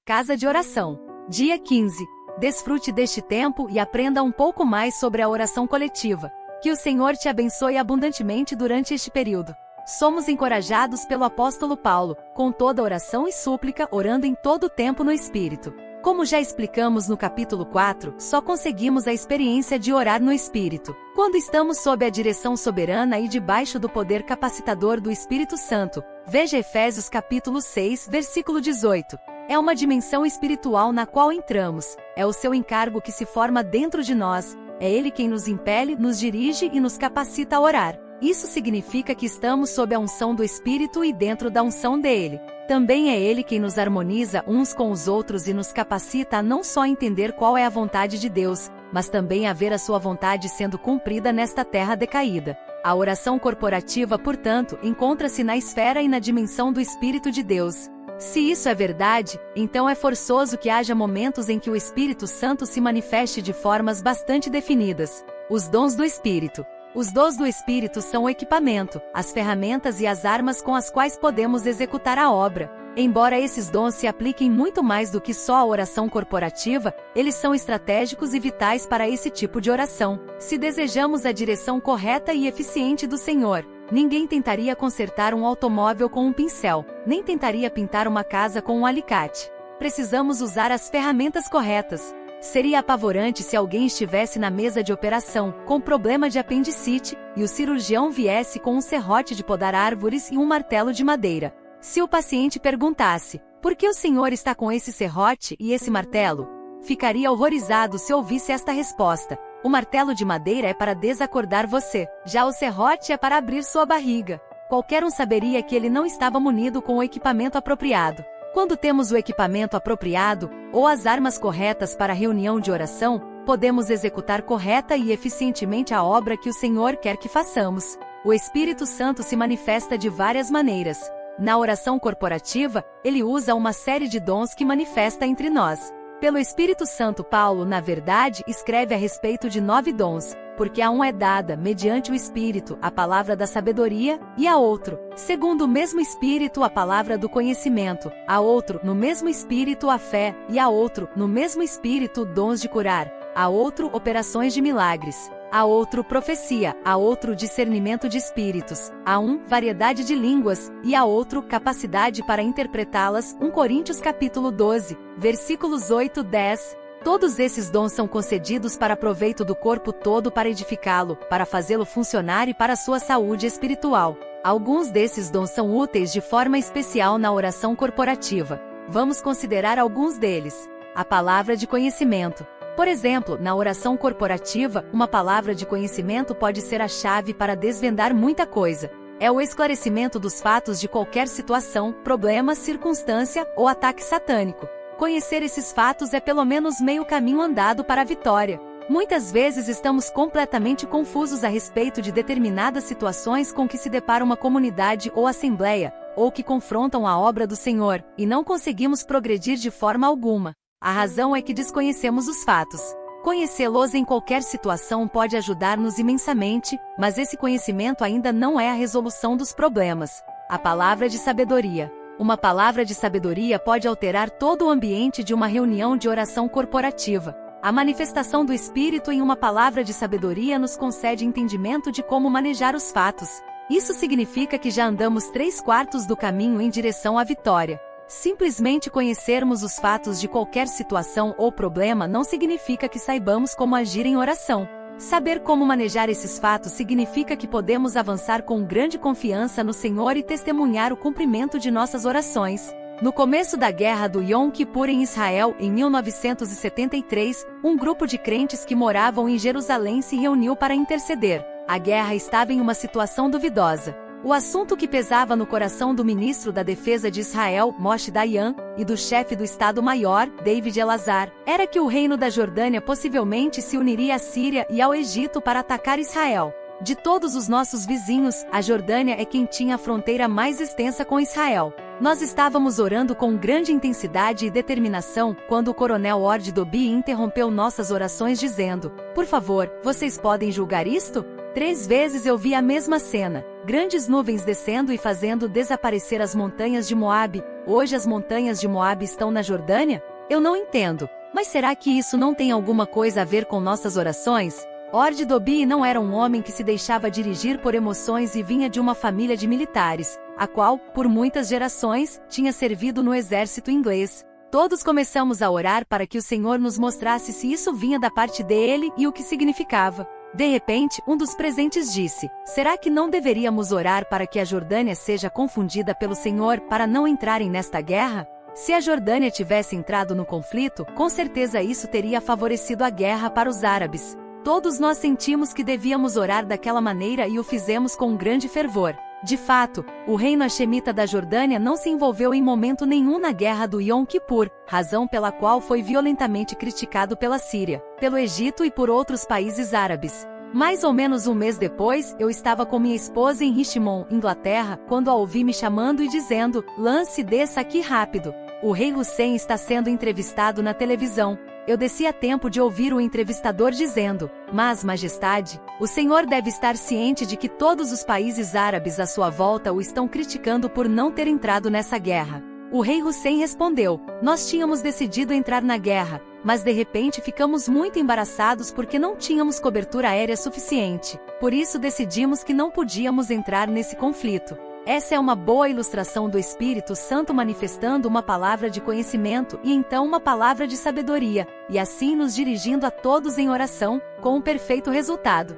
Casa de Oração. Dia 15. Desfrute deste tempo e aprenda um pouco mais sobre a oração coletiva. Que o Senhor te abençoe abundantemente durante este período. Somos encorajados pelo apóstolo Paulo, com toda oração e súplica, orando em todo o tempo no Espírito. Como já explicamos no capítulo 4, só conseguimos a experiência de orar no Espírito quando estamos sob a direção soberana e debaixo do poder capacitador do Espírito Santo. Veja Efésios capítulo 6, versículo 18. É uma dimensão espiritual na qual entramos. É o seu encargo que se forma dentro de nós. É Ele quem nos impele, nos dirige e nos capacita a orar. Isso significa que estamos sob a unção do Espírito e dentro da unção dele. Também é Ele quem nos harmoniza uns com os outros e nos capacita a não só entender qual é a vontade de Deus, mas também a ver a sua vontade sendo cumprida nesta terra decaída. A oração corporativa, portanto, encontra-se na esfera e na dimensão do Espírito de Deus. Se isso é verdade, então é forçoso que haja momentos em que o Espírito Santo se manifeste de formas bastante definidas. Os dons do Espírito. Os dons do Espírito são o equipamento, as ferramentas e as armas com as quais podemos executar a obra. Embora esses dons se apliquem muito mais do que só a oração corporativa, eles são estratégicos e vitais para esse tipo de oração. Se desejamos a direção correta e eficiente do Senhor, ninguém tentaria consertar um automóvel com um pincel, nem tentaria pintar uma casa com um alicate. Precisamos usar as ferramentas corretas. Seria apavorante se alguém estivesse na mesa de operação, com problema de apendicite, e o cirurgião viesse com um serrote de podar árvores e um martelo de madeira. Se o paciente perguntasse, por que o senhor está com esse serrote e esse martelo? Ficaria horrorizado se ouvisse esta resposta. O martelo de madeira é para desacordar você, já o serrote é para abrir sua barriga. Qualquer um saberia que ele não estava munido com o equipamento apropriado. Quando temos o equipamento apropriado, ou as armas corretas para a reunião de oração, podemos executar correta e eficientemente a obra que o Senhor quer que façamos. O Espírito Santo se manifesta de várias maneiras. Na oração corporativa, ele usa uma série de dons que manifesta entre nós. Pelo Espírito Santo, Paulo, na verdade, escreve a respeito de 9 dons, porque a um é dada, mediante o Espírito, a palavra da sabedoria, e a outro, segundo o mesmo Espírito, a palavra do conhecimento, a outro, no mesmo Espírito, a fé, e a outro, no mesmo Espírito, dons de curar, a outro, operações de milagres, a outro, profecia, a outro, discernimento de espíritos, a um, variedade de línguas, e a outro, capacidade para interpretá-las. 1 Coríntios capítulo 12, versículos 8 e 10. Todos esses dons são concedidos para proveito do corpo todo, para edificá-lo, para fazê-lo funcionar e para a sua saúde espiritual. Alguns desses dons são úteis de forma especial na oração corporativa. Vamos considerar alguns deles. A palavra de conhecimento. Por exemplo, na oração corporativa, uma palavra de conhecimento pode ser a chave para desvendar muita coisa. É o esclarecimento dos fatos de qualquer situação, problema, circunstância ou ataque satânico. Conhecer esses fatos é pelo menos meio caminho andado para a vitória. Muitas vezes estamos completamente confusos a respeito de determinadas situações com que se depara uma comunidade ou assembleia, ou que confrontam a obra do Senhor, e não conseguimos progredir de forma alguma. A razão é que desconhecemos os fatos. Conhecê-los em qualquer situação pode ajudar-nos imensamente, mas esse conhecimento ainda não é a resolução dos problemas. A palavra de sabedoria. Uma palavra de sabedoria pode alterar todo o ambiente de uma reunião de oração corporativa. A manifestação do Espírito em uma palavra de sabedoria nos concede entendimento de como manejar os fatos. Isso significa que já andamos 3/4 do caminho em direção à vitória. Simplesmente conhecermos os fatos de qualquer situação ou problema não significa que saibamos como agir em oração. Saber como manejar esses fatos significa que podemos avançar com grande confiança no Senhor e testemunhar o cumprimento de nossas orações. No começo da guerra do Yom Kippur em Israel, em 1973, um grupo de crentes que moravam em Jerusalém se reuniu para interceder. A guerra estava em uma situação duvidosa. O assunto que pesava no coração do ministro da Defesa de Israel, Moshe Dayan, e do chefe do Estado-Maior, David Elazar, era que o reino da Jordânia possivelmente se uniria à Síria e ao Egito para atacar Israel. De todos os nossos vizinhos, a Jordânia é quem tinha a fronteira mais extensa com Israel. Nós estávamos orando com grande intensidade e determinação, quando o coronel Ord Dobi interrompeu nossas orações dizendo: "Por favor, vocês podem julgar isto?" 3 vezes eu vi a mesma cena. grandes nuvens descendo e fazendo desaparecer as montanhas de Moabe. Hoje as montanhas de Moabe estão na Jordânia? Eu não entendo. Mas será que isso não tem alguma coisa a ver com nossas orações? Ord-Dobi não era um homem que se deixava dirigir por emoções e vinha de uma família de militares, a qual, por muitas gerações, tinha servido no exército inglês. Todos começamos a orar para que o Senhor nos mostrasse se isso vinha da parte dele e o que significava. De repente, um dos presentes disse: será que não deveríamos orar para que a Jordânia seja confundida pelo Senhor para não entrarem nesta guerra? Se a Jordânia tivesse entrado no conflito, com certeza isso teria favorecido a guerra para os árabes. Todos nós sentimos que devíamos orar daquela maneira e o fizemos com grande fervor. De fato, o reino hashemita da Jordânia não se envolveu em momento nenhum na guerra do Yom Kippur, razão pela qual foi violentamente criticado pela Síria, pelo Egito e por outros países árabes. Mais ou menos um mês depois, eu estava com minha esposa em Richmond, Inglaterra, quando a ouvi me chamando e dizendo: Lance, desça aqui rápido. O rei Hussein está sendo entrevistado na televisão. Eu desci a tempo de ouvir o entrevistador dizendo: Mas, majestade, o senhor deve estar ciente de que todos os países árabes à sua volta o estão criticando por não ter entrado nessa guerra. O rei Hussein respondeu: Nós tínhamos decidido entrar na guerra, mas de repente ficamos muito embaraçados porque não tínhamos cobertura aérea suficiente. Por isso decidimos que não podíamos entrar nesse conflito. Essa é uma boa ilustração do Espírito Santo manifestando uma palavra de conhecimento e então uma palavra de sabedoria, e assim nos dirigindo a todos em oração, com um perfeito resultado.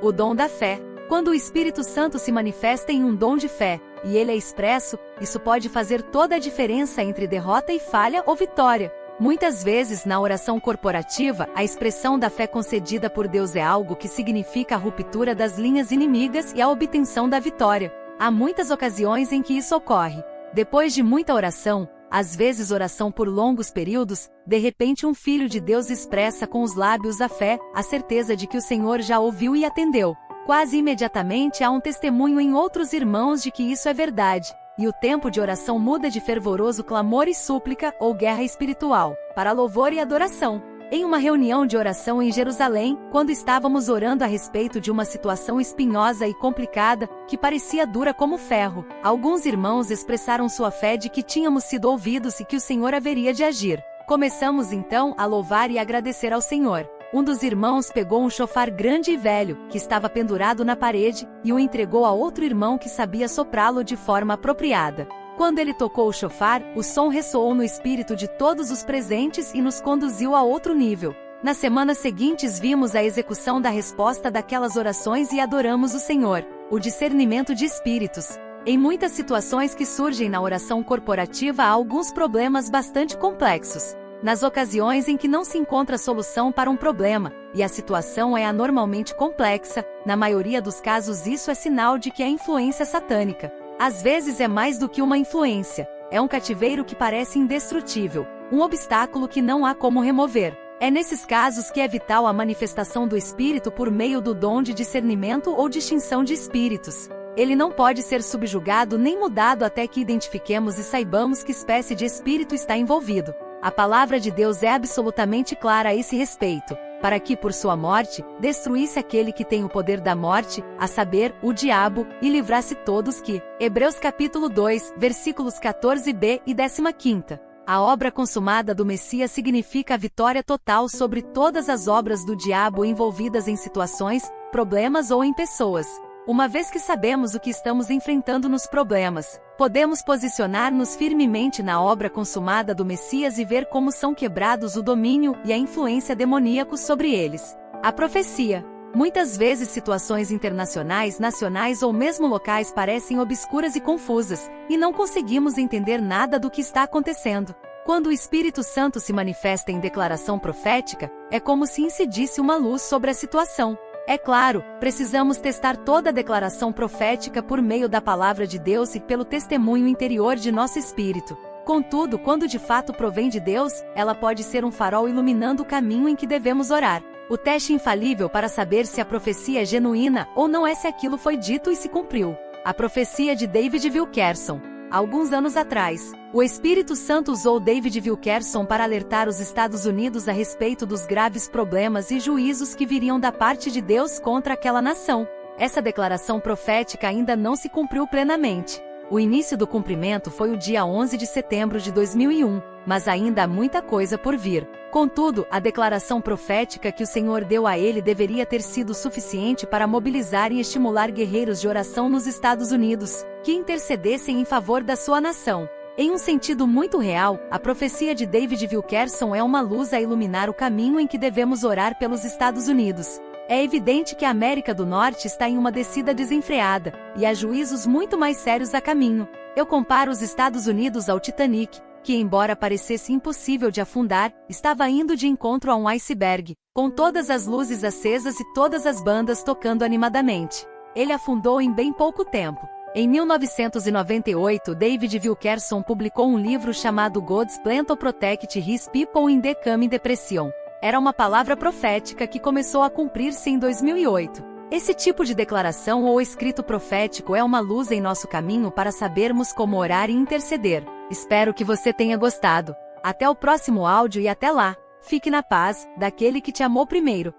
O dom da fé. Quando o Espírito Santo se manifesta em um dom de fé, e ele é expresso, isso pode fazer toda a diferença entre derrota e falha ou vitória. Muitas vezes, na oração corporativa, a expressão da fé concedida por Deus é algo que significa a ruptura das linhas inimigas e a obtenção da vitória. Há muitas ocasiões em que isso ocorre. Depois de muita oração, às vezes oração por longos períodos, de repente um filho de Deus expressa com os lábios a fé, a certeza de que o Senhor já ouviu e atendeu. Quase imediatamente há um testemunho em outros irmãos de que isso é verdade, e o tempo de oração muda de fervoroso clamor e súplica ou guerra espiritual, para louvor e adoração. Em uma reunião de oração em Jerusalém, quando estávamos orando a respeito de uma situação espinhosa e complicada, que parecia dura como ferro, alguns irmãos expressaram sua fé de que tínhamos sido ouvidos e que o Senhor haveria de agir. Começamos então a louvar e agradecer ao Senhor. Um dos irmãos pegou um chofar grande e velho, que estava pendurado na parede, e o entregou a outro irmão que sabia soprá-lo de forma apropriada. Quando ele tocou o chofar, o som ressoou no espírito de todos os presentes e nos conduziu a outro nível. Nas semanas seguintes vimos a execução da resposta daquelas orações e adoramos o Senhor. O discernimento de espíritos. Em muitas situações que surgem na oração corporativa há alguns problemas bastante complexos. Nas ocasiões em que não se encontra solução para um problema, e a situação é anormalmente complexa, na maioria dos casos isso é sinal de que é influência satânica. Às vezes é mais do que uma influência, é um cativeiro que parece indestrutível, um obstáculo que não há como remover. É nesses casos que é vital a manifestação do Espírito por meio do dom de discernimento ou distinção de espíritos. Ele não pode ser subjugado nem mudado até que identifiquemos e saibamos que espécie de espírito está envolvido. A palavra de Deus é absolutamente clara a esse respeito, para que por sua morte, destruísse aquele que tem o poder da morte, a saber, o diabo, e livrasse todos que. Hebreus capítulo 2, versículos 14b e 15ª. A obra consumada do Messias significa a vitória total sobre todas as obras do diabo envolvidas em situações, problemas ou em pessoas. Uma vez que sabemos o que estamos enfrentando nos problemas, podemos posicionar-nos firmemente na obra consumada do Messias e ver como são quebrados o domínio e a influência demoníacos sobre eles. A profecia. Muitas vezes situações internacionais, nacionais ou mesmo locais parecem obscuras e confusas, e não conseguimos entender nada do que está acontecendo. Quando o Espírito Santo se manifesta em declaração profética, é como se incidisse uma luz sobre a situação. É claro, precisamos testar toda a declaração profética por meio da palavra de Deus e pelo testemunho interior de nosso espírito. Contudo, quando de fato provém de Deus, ela pode ser um farol iluminando o caminho em que devemos orar. O teste infalível para saber se a profecia é genuína ou não é se aquilo foi dito e se cumpriu. A profecia de David Wilkerson. Alguns anos atrás, o Espírito Santo usou David Wilkerson para alertar os Estados Unidos a respeito dos graves problemas e juízos que viriam da parte de Deus contra aquela nação. Essa declaração profética ainda não se cumpriu plenamente. O início do cumprimento foi o dia 11 de setembro de 2001, mas ainda há muita coisa por vir. Contudo, a declaração profética que o Senhor deu a ele deveria ter sido suficiente para mobilizar e estimular guerreiros de oração nos Estados Unidos, que intercedessem em favor da sua nação. Em um sentido muito real, a profecia de David Wilkerson é uma luz a iluminar o caminho em que devemos orar pelos Estados Unidos. É evidente que a América do Norte está em uma descida desenfreada, e há juízos muito mais sérios a caminho. Eu comparo os Estados Unidos ao Titanic, que embora parecesse impossível de afundar, estava indo de encontro a um iceberg, com todas as luzes acesas e todas as bandas tocando animadamente. Ele afundou em bem pouco tempo. Em 1998, David Wilkerson publicou um livro chamado God's Plan to Protect His People in the Coming Depression. Era uma palavra profética que começou a cumprir-se em 2008. Esse tipo de declaração ou escrito profético é uma luz em nosso caminho para sabermos como orar e interceder. Espero que você tenha gostado. Até o próximo áudio e até lá. Fique na paz, daquele que te amou primeiro.